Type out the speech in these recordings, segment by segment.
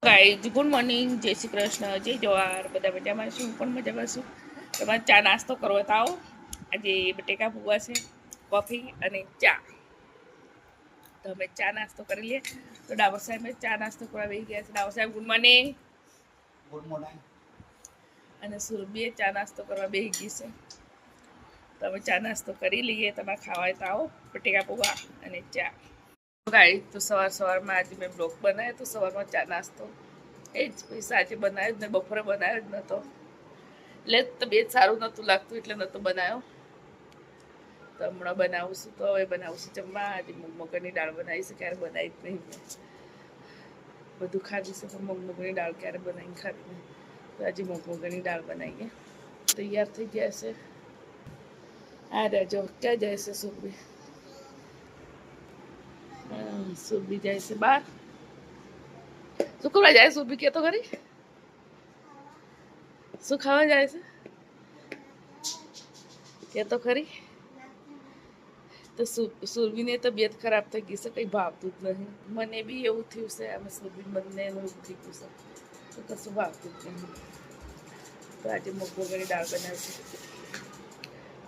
Guys good morning, જય શ્રી કૃષ્ણ, જય જવાહર. બધા મજામાં છું, હું પણ મજામાં છું. તમારે ચા નાસ્તો કરવો તો આવો. આજે બટેકા પૌવા છે, કોફી અને ચા. તો અમે ચા નાસ્તો કરી લઈએ. તો ડાબર સાહેબ ચા નાસ્તો કરવા બેસી ગયા છે. ડાબર સાહેબ ગુડ મોર્નિંગ. Good morning. અને સુરભીએ ચા નાસ્તો કરવા બેસી ગઈ છે. તો અમે ચા નાસ્તો કરી લઈએ. તમારે ખાવા તો આવો, બટેકા પૌવા અને ચા. ગાઈઝ તો સવારમાં આજે મેં બ્લોગ બનાવ્યો તો સવારમાં ચા નાસ્તો એ જ પૈસા આજે બનાવ્યો જ ને, બપોરે બનાવ્યો જ નહોતો એટલે તબિયત સારું નહોતું લાગતું એટલે નહોતો બનાવ્યો. તો હમણાં બનાવું છું. તો હવે બનાવું છું જમવા. આજે મગની દાળ બનાવી છે, ક્યારે બનાવી જ નહીં. બધું ખાધું છે પણ મગની દાળ ક્યારે બનાવીને ખાધી નહીં. તો આજે મગની દાળ બનાવીએ. તૈયાર થઈ ગયા છે. આ રાજો ક્યાં જાય છે સુરભી? સુરભી જાય છે બહાર. શું કરવા જાય સુરભી? કે તો ખરી શું ખાવા જાય છે? કે તો ખરી. તો સુરભીની તબિયત ખરાબ થઈ ગઈ છે, કંઈ ભાવતું જ નહીં. મને બી એવું થયું છે. અમે સુરભી બંને એવું થઈ ગયું છે તો કશું ભાવતું જ નહીં. તો આજે મગની દાળ બનાવી છે.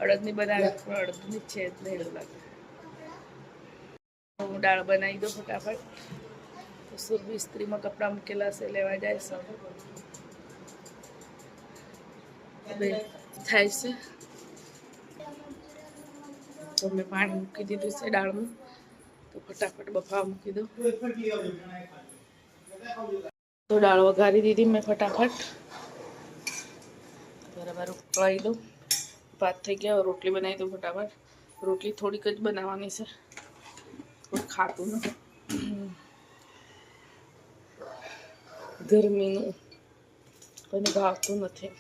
અડદની બનાવે પણ અડદની છે જ નહીં એવું લાગે. હું દાળ બનાવી દઉં ફટાફટ. તો સુરભી ઇસ્ત્રીમાં કપડાં મૂકેલા છે, લેવા જાય છે. થાય છે તો મેં પાણી મૂકી દીધું છે દાળમાં. તો ફટાફટ બફાવા મૂકી દઉં. તો દાળ વઘારી દીધી મેં ફટાફટ. બરાબર ઉકળાવી દઉં. ભાત થઈ ગયા. રોટલી બનાવી દઉં ફટાફટ. રોટલી થોડીક જ બનાવવાની છે, કોઈ ખાતું નથી. ગરમીનું કોઈને ભાવતું નથી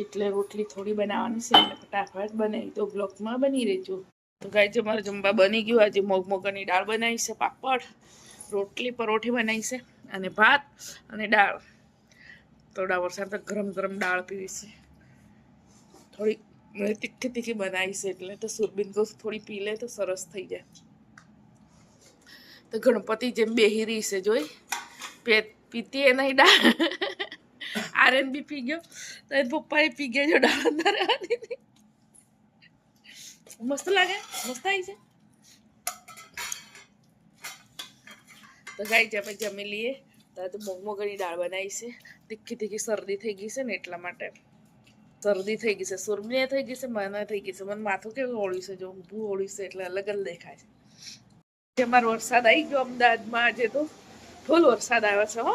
એટલે રોટલી થોડી બનાવવાની છે એટલે ફટાફટ બનાવી તો બ્લોકમાં બની રહેજો. તો ગાઈઝ અમારે જમવા બની ગયું. આજે મગની દાળ બનાવી છે, પાપડ, રોટલી, પરોઠી બનાવી છે અને ભાત અને દાળ. થોડા વરસાદ તો ગરમ ગરમ દાળ પીવી છે. થોડી તીખી તીખી બનાવી છે એટલે તો સુરબીન કહું થોડી પી લે તો સરસ થઈ જાય. તો ગણપતિ જેમ બેહી રહી છે જોઈ, પીતી એ નહીં દાળ. આર્યન બી પી ગયો તો એ પપ્પાએ પી ગયા. જો દાળ અંદર મસ્ત લાગે, મસ્ત આવી છે. તો ગાઈ આપણે જમી લઈએ. તો મગની દાળ બનાવી છે. તીખી તીખી શરદી થઈ ગઈ છે ને એટલા માટે શરદી થઈ ગઈ છે. સુરભીને થઈ ગઈ છે, મને થઈ ગઈ છે. મને માથું કેવું ઓળ્યું છે, જો ઊભું ઓળ્યું છે એટલે અલગ જ દેખાય છે. અમારો વરસાદ આવી ગયો અમદાવાદમાં. આજે તો ફૂલ વરસાદ આવ્યો છે. હો,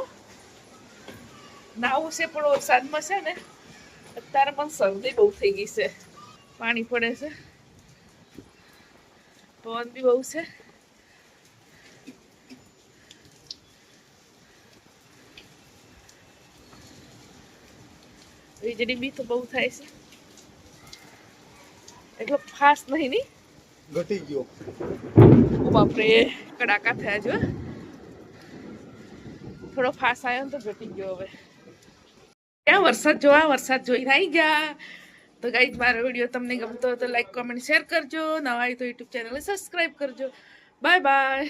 નાવું છે પણ વરસાદમાં છે ને અત્યારે પણ શરદી બહુ થઈ ગઈ છે. પાણી પડે છે, પવન બી બહુ છે. વીજળી બી તો બહુ થાય છે. એટલો ફાસ્ટ નહીં ની ઘટી ગયો. ઓ બાપરે, કડાકા થયા જો. થોડો ફાસ્ટ આવ્યો ને તો ઘટી ગયો. હવે ક્યાં વરસાદ જોવા, વરસાદ જોઈને આવી ગયા. તો ગાઈઝ મારો વિડીયો તમને ગમતો હોય તો લાઈક, કોમેન્ટ, શેર કરજો. નવા હોય તો યુટ્યુબ ચેનલને સબસ્ક્રાઈબ કરજો. Bye bye.